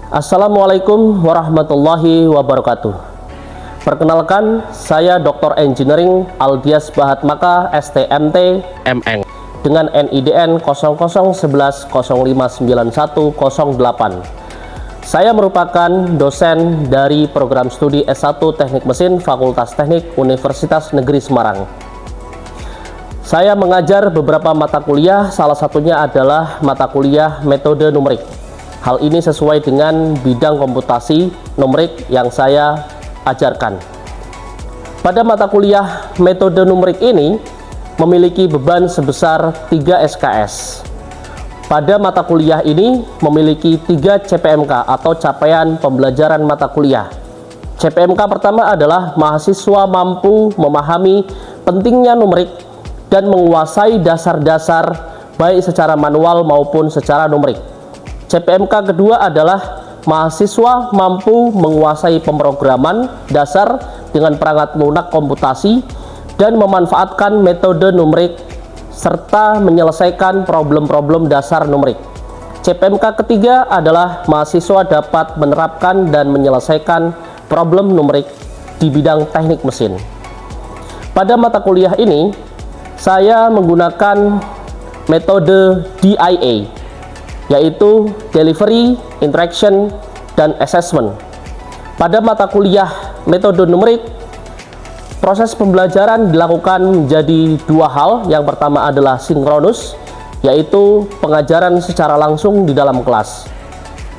Assalamualaikum warahmatullahi wabarakatuh. Perkenalkan, saya Dr. Engineering Aldias Bahatmaka STMT MN dengan NIDN 0011059108. Saya merupakan dosen dari program studi S1 Teknik Mesin Fakultas Teknik Universitas Negeri Semarang. Saya mengajar beberapa mata kuliah, salah satunya adalah mata kuliah metode numerik. Hal ini sesuai dengan bidang komputasi numerik yang saya ajarkan. Pada mata kuliah metode numerik ini memiliki beban sebesar 3 SKS. Pada mata kuliah ini memiliki 3 CPMK atau capaian pembelajaran mata kuliah. CPMK pertama adalah mahasiswa mampu memahami pentingnya numerik dan menguasai dasar-dasar baik secara manual maupun secara numerik. CPMK kedua adalah mahasiswa mampu menguasai pemrograman dasar dengan perangkat lunak komputasi dan memanfaatkan metode numerik serta menyelesaikan problem-problem dasar numerik. CPMK ketiga adalah mahasiswa dapat menerapkan dan menyelesaikan problem numerik di bidang teknik mesin. Pada mata kuliah ini, saya menggunakan metode DIA, yaitu Delivery, Interaction, dan Assessment. Pada mata kuliah metode numerik, proses pembelajaran dilakukan menjadi 2 hal. Yang pertama adalah sinkronus, yaitu pengajaran secara langsung di dalam kelas.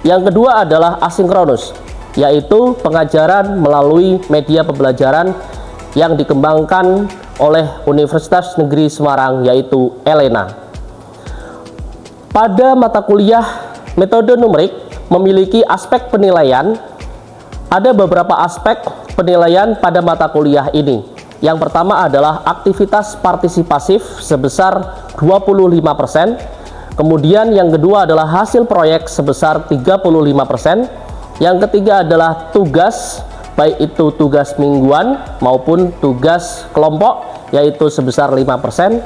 Yang kedua adalah asinkronus, yaitu pengajaran melalui media pembelajaran yang dikembangkan oleh Universitas Negeri Semarang, yaitu ELENA. Pada mata kuliah metode numerik memiliki aspek penilaian. Ada beberapa aspek penilaian pada mata kuliah ini. Yang pertama adalah aktivitas partisipasif sebesar 25%. Kemudian yang kedua adalah hasil proyek sebesar 35%. Yang ketiga adalah tugas, baik itu tugas mingguan maupun tugas kelompok, yaitu sebesar 5%.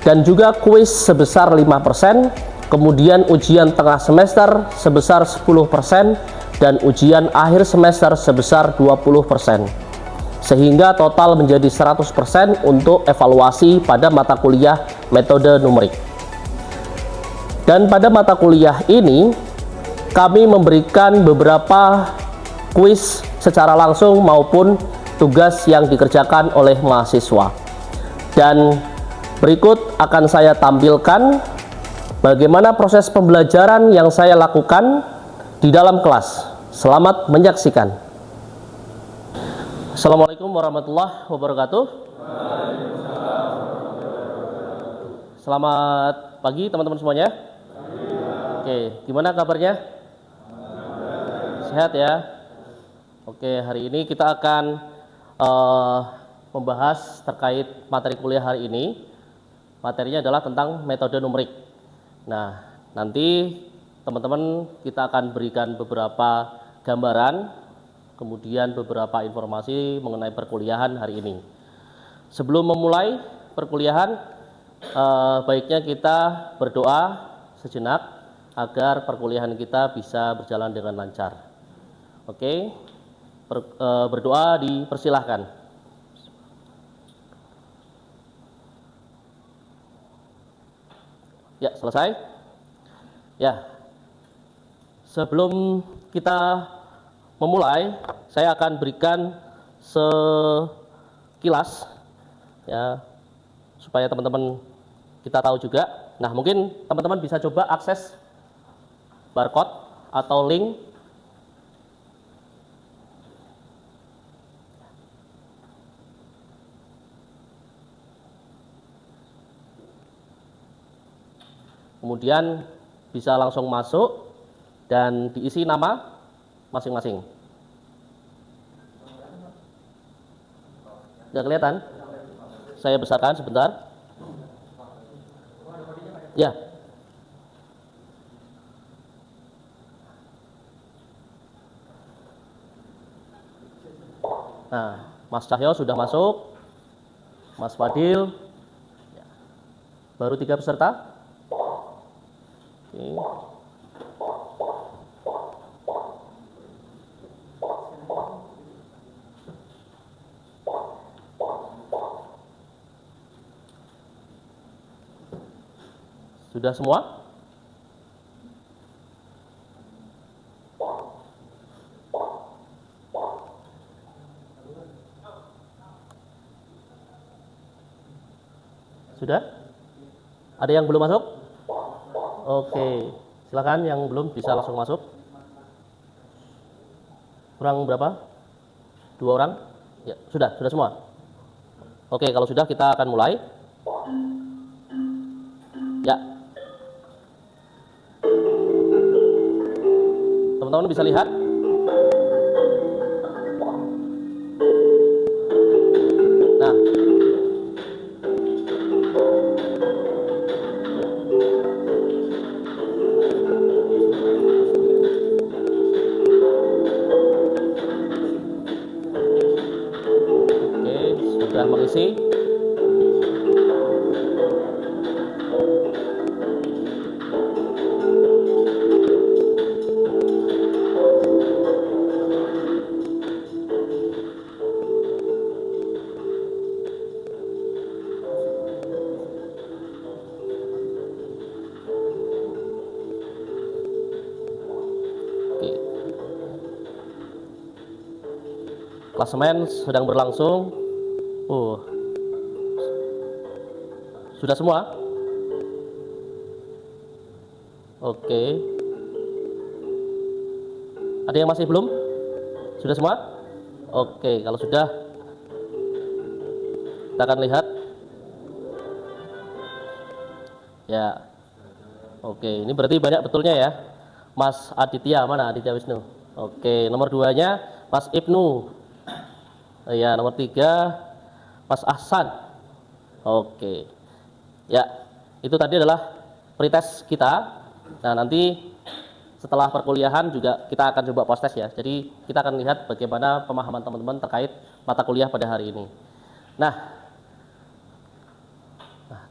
Dan juga kuis sebesar 5%, kemudian ujian tengah semester sebesar 10%, dan ujian akhir semester sebesar 20%. Sehingga total menjadi 100% untuk evaluasi pada mata kuliah metode numerik. Dan pada mata kuliah ini, kami memberikan beberapa kuis secara langsung maupun tugas yang dikerjakan oleh mahasiswa. Dan berikut akan saya tampilkan bagaimana proses pembelajaran yang saya lakukan di dalam kelas. Selamat menyaksikan. Assalamualaikum warahmatullahi wabarakatuh. Selamat pagi teman-teman semuanya. Oke, gimana kabarnya? Sehat ya? Oke, hari ini kita akan membahas terkait materi kuliah hari ini. Materinya adalah tentang metode numerik. Nah, nanti teman-teman kita akan berikan beberapa gambaran, kemudian beberapa informasi mengenai perkuliahan hari ini. Sebelum memulai perkuliahan, baiknya kita berdoa sejenak agar perkuliahan kita bisa berjalan dengan lancar. Oke, berdoa dipersilahkan. Ya, selesai? Ya. Sebelum kita memulai, saya akan berikan sekilas ya supaya teman-teman kita tahu juga. Nah, mungkin teman-teman bisa coba akses barcode atau link. Kemudian bisa langsung masuk dan diisi nama masing-masing. Nggak kelihatan? Saya besarkan sebentar. Ya. Nah, Mas Cahyo sudah masuk. Mas Fadil. Baru 3 peserta. Oke. Sudah semua? Sudah? Ada yang belum masuk? Oke, silakan yang belum bisa langsung masuk. Kurang berapa? 2 orang? Ya, sudah semua. Oke, kalau sudah kita akan mulai. Ya. Teman-teman bisa lihat? Nah, oke, sudah mengisi. Oke. Klasemen sedang berlangsung. Sudah semua? Oke. Ada yang masih belum? Sudah semua? Oke, kalau sudah kita akan lihat. Ya. Oke, ini berarti banyak betulnya ya. Mas Aditya, mana Aditya Wisnu? Oke, nomor 2-nya Mas Ibnu. Ya, nomor 3 Mas Ahsan. Oke. Ya, itu tadi adalah pretest kita. Nah, nanti setelah perkuliahan juga kita akan coba post test ya. Jadi kita akan lihat bagaimana pemahaman teman-teman terkait mata kuliah pada hari ini. Nah,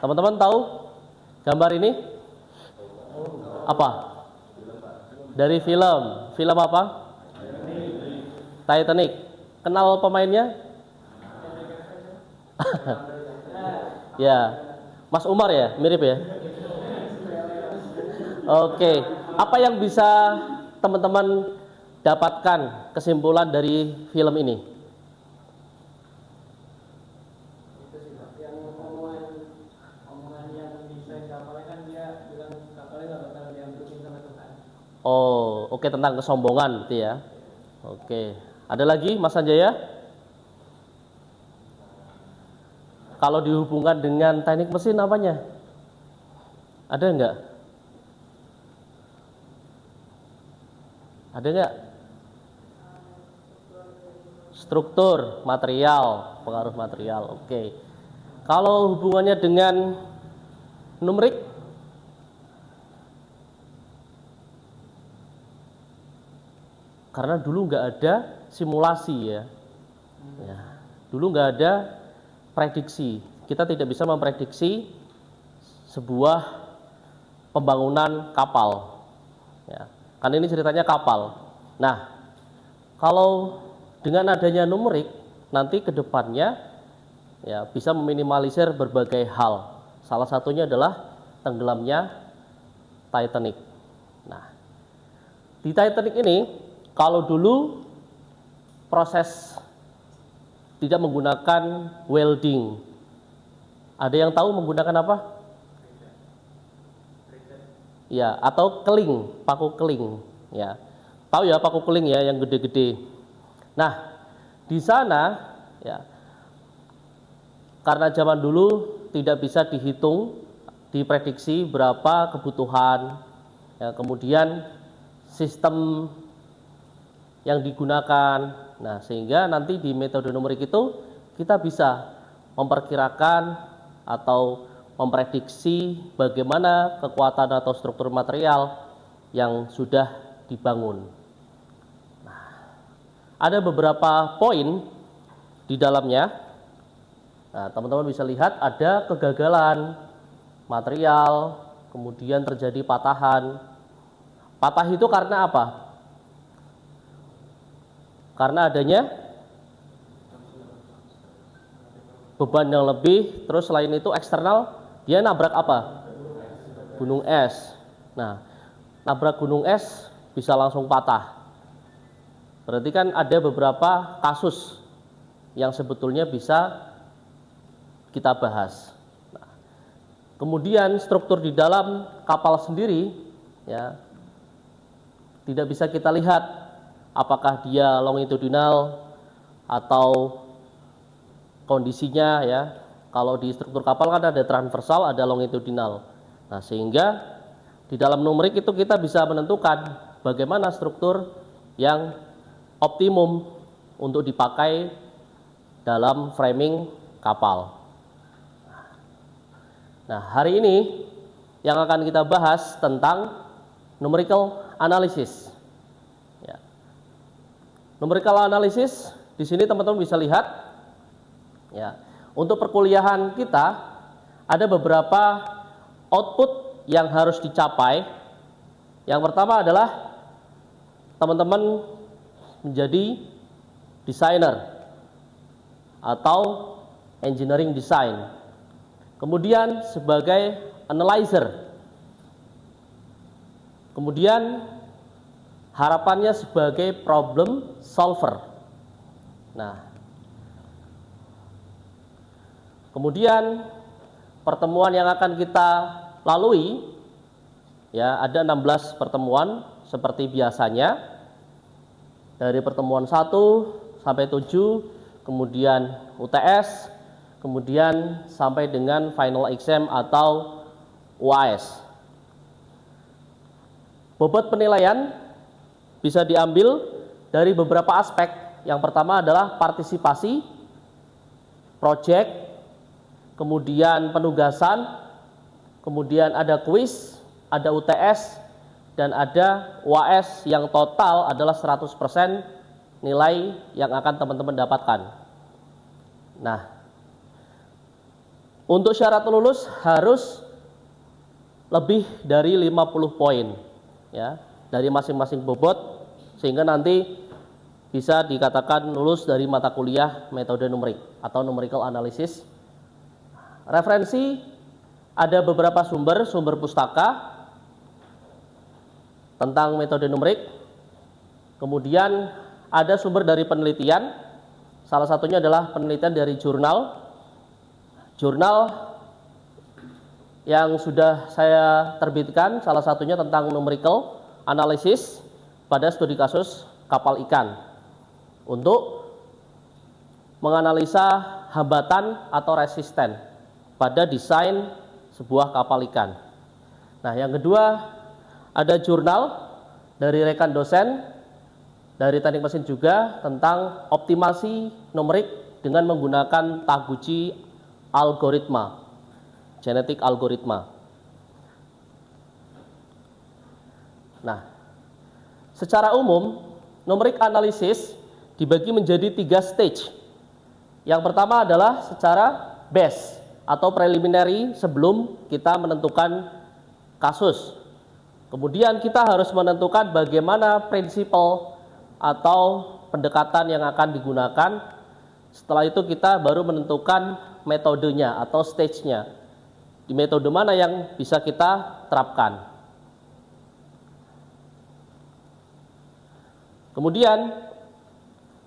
teman-teman tahu gambar ini apa? Dari film. Film apa? Titanic. Kenal pemainnya? Ya, Mas Umar ya, mirip ya. Oke, apa yang bisa teman-teman dapatkan kesimpulan dari film ini? Oh, oke, tentang kesombongan gitu ya. Oke, ada lagi Mas Sanjaya? Kalau dihubungkan dengan teknik mesin apanya? Ada enggak? Ada enggak? Struktur, material, pengaruh material. Oke. Kalau hubungannya dengan numerik? Karena dulu nggak ada simulasi ya. Dulu nggak ada prediksi. Kita tidak bisa memprediksi sebuah pembangunan kapal. Ya, kan ini ceritanya kapal. Nah, kalau dengan adanya numerik, nanti ke depannya ya bisa meminimalisir berbagai hal. Salah satunya adalah tenggelamnya Titanic. Nah, di Titanic ini kalau dulu proses tidak menggunakan welding. Ada yang tahu menggunakan apa? Ya, atau keling, paku keling. Ya, tahu ya paku keling ya yang gede-gede. Nah, di sana ya, karena zaman dulu tidak bisa dihitung, diprediksi berapa kebutuhan. Ya, kemudian sistem yang digunakan. Nah, sehingga nanti di metode numerik itu kita bisa memperkirakan atau memprediksi bagaimana kekuatan atau struktur material yang sudah dibangun. Nah, ada beberapa poin di dalamnya. Nah, teman-teman bisa lihat ada kegagalan material, kemudian terjadi patahan. Patah itu karena apa? Karena adanya beban yang lebih, terus selain itu eksternal, dia nabrak apa? gunung es. Nah, nabrak gunung es bisa langsung patah. Berarti kan ada beberapa kasus yang sebetulnya bisa kita bahas. Nah, kemudian struktur di dalam kapal sendiri ya tidak bisa kita lihat apakah dia longitudinal atau kondisinya ya. Kalau di struktur kapal kan ada transversal, ada longitudinal. Nah, sehingga di dalam numerik itu kita bisa menentukan bagaimana struktur yang optimum untuk dipakai dalam framing kapal. Nah, hari ini yang akan kita bahas tentang numerical analysis. Ya. Numerical analysis di sini teman-teman bisa lihat. Ya, untuk perkuliahan kita ada beberapa output yang harus dicapai. Yang pertama adalah teman-teman menjadi desainer atau engineering design. Kemudian sebagai analyzer. Kemudian harapannya sebagai problem solver. Nah, kemudian pertemuan yang akan kita lalui ya ada 16 pertemuan seperti biasanya. Dari pertemuan 1 sampai 7, kemudian UTS, kemudian sampai dengan final exam atau UAS. Bobot penilaian bisa diambil dari beberapa aspek. Yang pertama adalah partisipasi, project, kemudian penugasan, kemudian ada kuis, ada UTS, dan ada UAS yang total adalah 100% nilai yang akan teman-teman dapatkan. Nah, untuk syarat lulus harus lebih dari 50 poin ya dari masing-masing bobot, sehingga nanti bisa dikatakan lulus dari mata kuliah metode numerik atau numerical analysis. Referensi ada beberapa sumber pustaka tentang metode numerik. Kemudian ada sumber dari penelitian. Salah satunya adalah penelitian dari jurnal yang sudah saya terbitkan, salah satunya tentang numerical analysis pada studi kasus kapal ikan untuk menganalisa hambatan atau resisten pada desain sebuah kapal ikan. Nah, yang kedua ada jurnal dari rekan dosen dari teknik mesin juga tentang optimasi numerik dengan menggunakan Taguchi algoritma, genetik algoritma. Nah, secara umum numerik analisis dibagi menjadi 3 stage. Yang pertama adalah secara base atau preliminary sebelum kita menentukan kasus. Kemudian kita harus menentukan bagaimana prinsipal atau pendekatan yang akan digunakan. Setelah itu kita baru menentukan metodenya atau stage-nya. Di metode mana yang bisa kita terapkan. Kemudian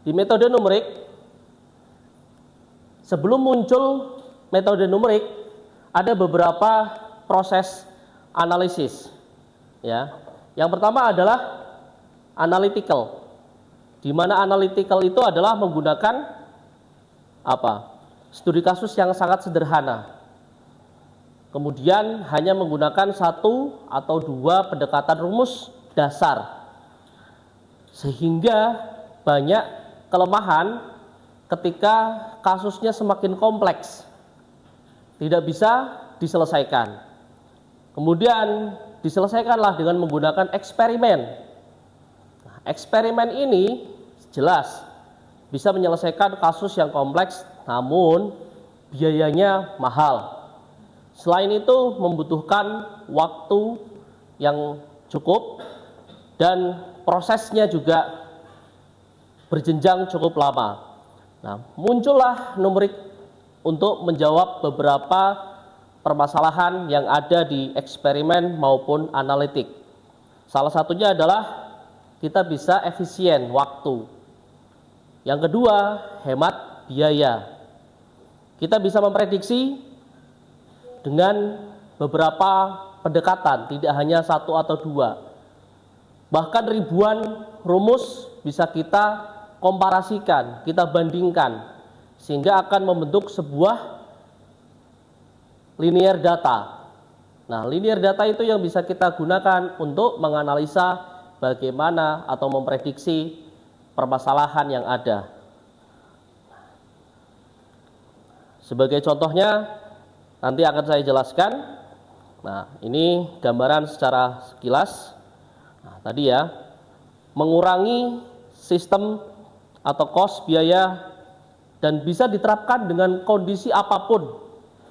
di metode numerik, sebelum muncul metode numerik ada beberapa proses analisis. Ya, yang pertama adalah analytical, di mana analytical itu adalah menggunakan studi kasus yang sangat sederhana. Kemudian hanya menggunakan 1 atau 2 pendekatan rumus dasar, sehingga banyak kelemahan ketika kasusnya semakin kompleks, tidak bisa diselesaikan. Kemudian diselesaikanlah dengan menggunakan eksperimen. Nah, eksperimen ini jelas bisa menyelesaikan kasus yang kompleks, namun biayanya mahal. Selain itu membutuhkan waktu yang cukup dan prosesnya juga berjenjang cukup lama. Nah, muncullah numerik untuk menjawab beberapa permasalahan yang ada di eksperimen maupun analitik. Salah satunya adalah kita bisa efisien waktu. Yang kedua, hemat biaya. Kita bisa memprediksi dengan beberapa pendekatan, tidak hanya satu atau dua. Bahkan ribuan rumus bisa kita komparasikan, kita bandingkan, sehingga akan membentuk sebuah linear data. Nah, linear data itu yang bisa kita gunakan untuk menganalisa bagaimana atau memprediksi permasalahan yang ada. Sebagai contohnya, nanti akan saya jelaskan. Nah, ini gambaran secara sekilas. Nah, tadi ya, mengurangi sistem atau cost biaya dan bisa diterapkan dengan kondisi apapun,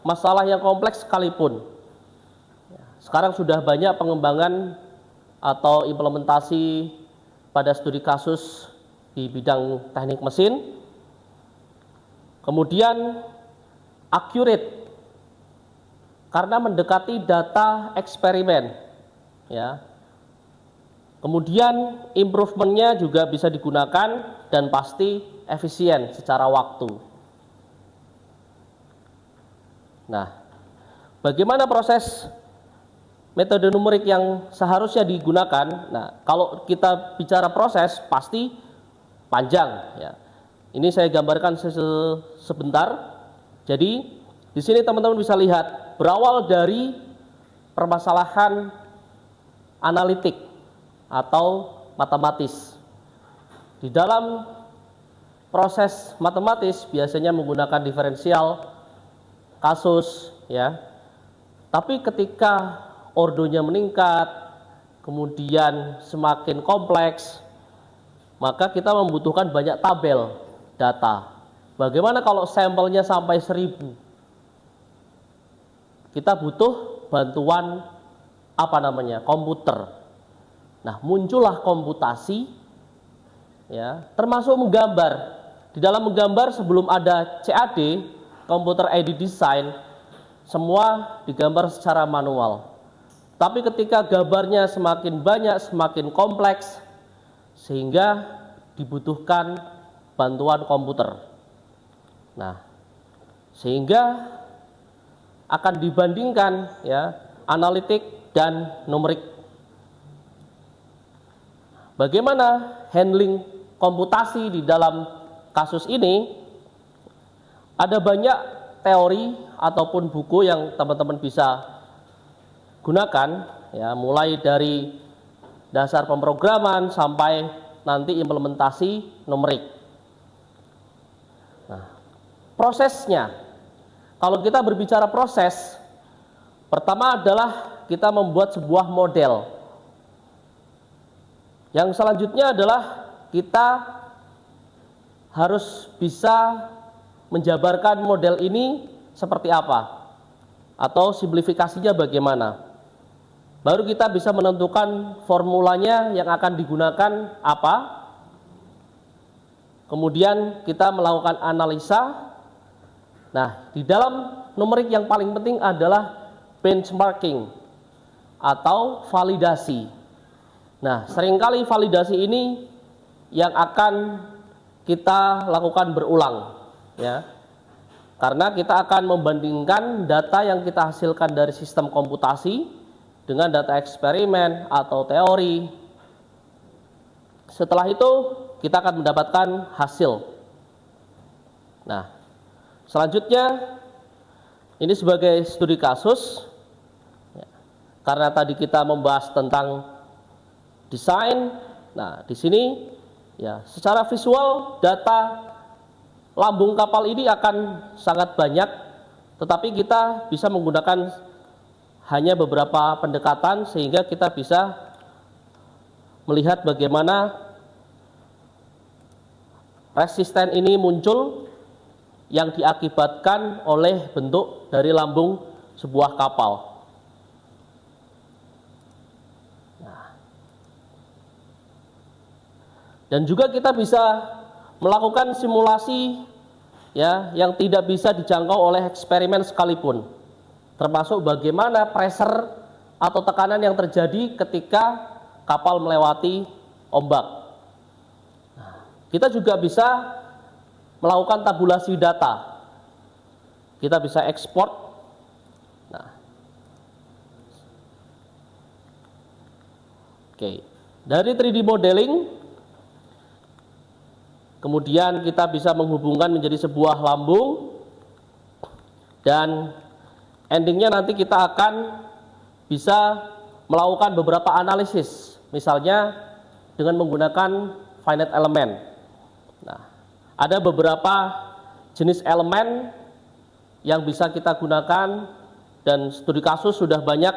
masalah yang kompleks sekalipun. Sekarang sudah banyak pengembangan atau implementasi pada studi kasus di bidang teknik mesin. Kemudian accurate karena mendekati data eksperimen, ya. Kemudian improvementnya juga bisa digunakan dan pasti efisien secara waktu. Nah, bagaimana proses metode numerik yang seharusnya digunakan? Nah, kalau kita bicara proses pasti panjang, ya. Ini saya gambarkan sebentar. Jadi di sini teman-teman bisa lihat berawal dari permasalahan analitik atau matematis. Di dalam proses matematis biasanya menggunakan diferensial, kasus, ya. Tapi ketika ordonya meningkat, kemudian semakin kompleks, maka kita membutuhkan banyak tabel data. Bagaimana kalau sampelnya sampai 1000? Kita butuh bantuan komputer. Nah, muncullah komputasi, ya, termasuk menggambar. Di dalam menggambar sebelum ada CAD, computer aided design, semua digambar secara manual. Tapi ketika gambarnya semakin banyak, semakin kompleks, sehingga dibutuhkan bantuan komputer. Nah, sehingga akan dibandingkan, ya, analitik dan numerik. Bagaimana handling komputasi di dalam kasus ini? Ada banyak teori ataupun buku yang teman-teman bisa gunakan, ya, mulai dari dasar pemrograman sampai nanti implementasi numerik. Nah, prosesnya, kalau kita berbicara proses, pertama adalah kita membuat sebuah model. Yang selanjutnya adalah kita harus bisa menjabarkan model ini seperti apa atau simplifikasinya bagaimana. Baru kita bisa menentukan formulanya yang akan digunakan apa. Kemudian kita melakukan analisa. Nah, di dalam numerik yang paling penting adalah benchmarking atau validasi. Nah, seringkali validasi ini yang akan kita lakukan berulang, ya. Karena kita akan membandingkan data yang kita hasilkan dari sistem komputasi dengan data eksperimen atau teori. Setelah itu kita akan mendapatkan hasil. Nah, selanjutnya ini sebagai studi kasus, ya. Karena tadi kita membahas tentang desain. Nah, di sini, ya, secara visual data lambung kapal ini akan sangat banyak, tetapi kita bisa menggunakan hanya beberapa pendekatan sehingga kita bisa melihat bagaimana resisten ini muncul yang diakibatkan oleh bentuk dari lambung sebuah kapal. Dan juga kita bisa melakukan simulasi, ya, yang tidak bisa dijangkau oleh eksperimen sekalipun. termasuk bagaimana pressure atau tekanan yang terjadi ketika kapal melewati ombak. Nah, kita juga bisa melakukan tabulasi data. Kita bisa ekspor. Nah, oke. Dari 3D modeling, kemudian kita bisa menghubungkan menjadi sebuah lambung, dan endingnya nanti kita akan bisa melakukan beberapa analisis, misalnya dengan menggunakan finite element. Nah, ada beberapa jenis elemen yang bisa kita gunakan dan studi kasus sudah banyak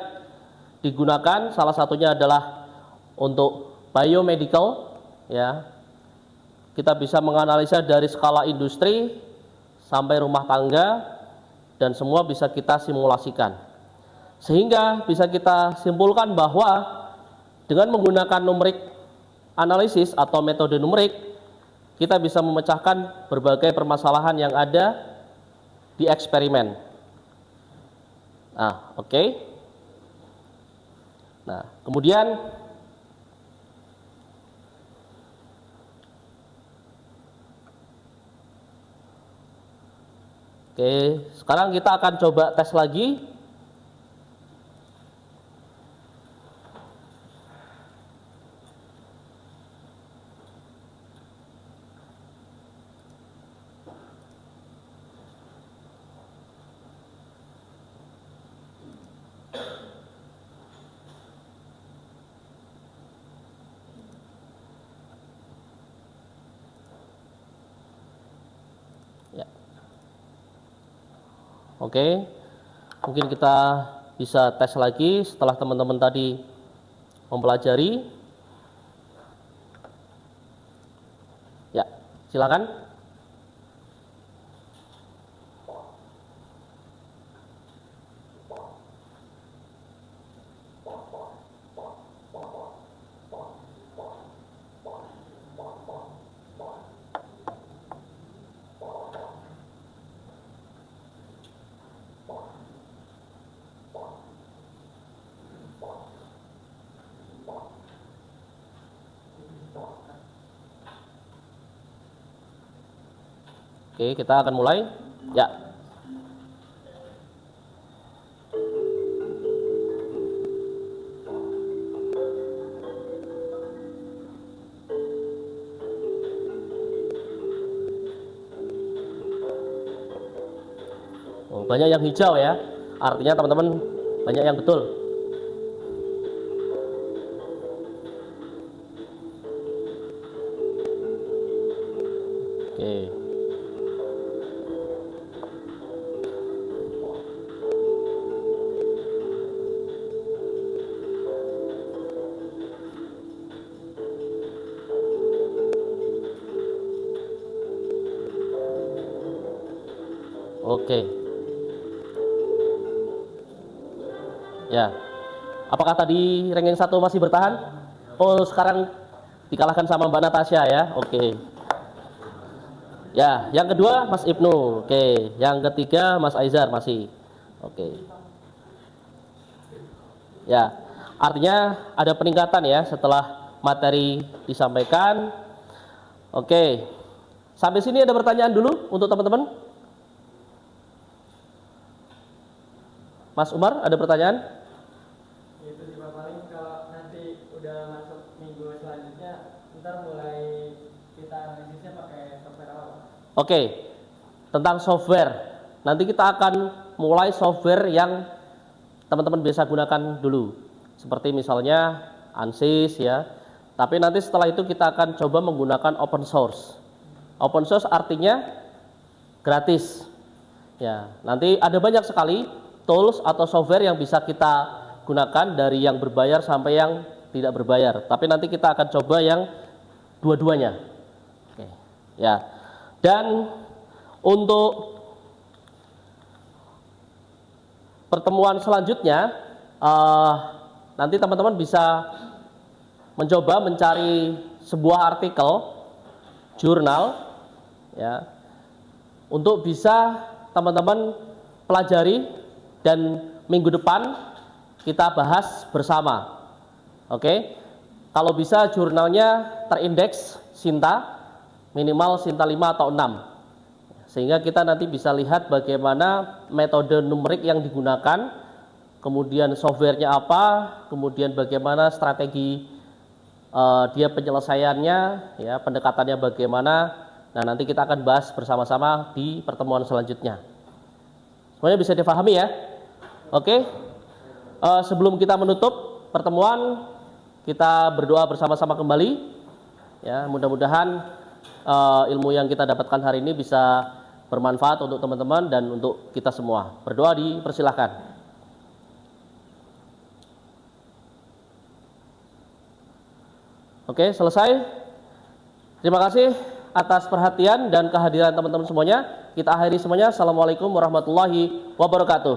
digunakan. Salah satunya adalah untuk biomedical, ya. Kita bisa menganalisa dari skala industri sampai rumah tangga, dan semua bisa kita simulasikan. Sehingga bisa kita simpulkan bahwa dengan menggunakan numerik analisis atau metode numerik, kita bisa memecahkan berbagai permasalahan yang ada di eksperimen. Nah, oke. Nah, kemudian sekarang kita akan coba tes lagi. Ya. Oke, mungkin kita bisa tes lagi setelah teman-teman tadi mempelajari. Ya, silakan. Oke, kita akan mulai. Ya. Oh, banyak yang hijau ya. Artinya teman-teman banyak yang betul. Oke. Oke. Ya. Apakah tadi ranking 1 masih bertahan? Oh, sekarang dikalahkan sama Mbak Natasha ya. Oke. Ya, yang kedua Mas Ibnu. Oke, yang ketiga Mas Aizar masih. Oke. Ya, artinya ada peningkatan ya setelah materi disampaikan. Oke. Sampai sini ada pertanyaan dulu untuk teman-teman? Mas Umar, ada pertanyaan? Itu juga paling kalau nanti udah masuk minggu selanjutnya, ntar mulai kita analisisnya pakai software apa? Oke, tentang software. Nanti kita akan mulai software yang teman-teman biasa gunakan dulu. Seperti misalnya ANSYS ya. Tapi nanti setelah itu kita akan coba menggunakan open source. Open source artinya gratis. Ya, nanti ada banyak sekali tools atau software yang bisa kita gunakan dari yang berbayar sampai yang tidak berbayar. Tapi nanti kita akan coba yang dua-duanya. Oke. Ya. Dan untuk pertemuan selanjutnya nanti teman-teman bisa mencoba mencari sebuah artikel jurnal ya untuk bisa teman-teman pelajari dan minggu depan kita bahas bersama. Oke. Kalau bisa jurnalnya terindeks Sinta, minimal Sinta 5 atau 6. Sehingga kita nanti bisa lihat bagaimana metode numerik yang digunakan, kemudian softwarenya apa, kemudian bagaimana strategi dia penyelesaiannya, ya, pendekatannya bagaimana. Nah, nanti kita akan bahas bersama-sama di pertemuan selanjutnya. Semuanya bisa dipahami ya? Oke. Sebelum kita menutup pertemuan, kita berdoa bersama-sama kembali. Ya, mudah-mudahan ilmu yang kita dapatkan hari ini bisa bermanfaat untuk teman-teman dan untuk kita semua. Berdoa dipersilahkan. Oke, selesai. Terima kasih atas perhatian dan kehadiran teman-teman semuanya. Kita akhiri semuanya. Assalamualaikum warahmatullahi wabarakatuh.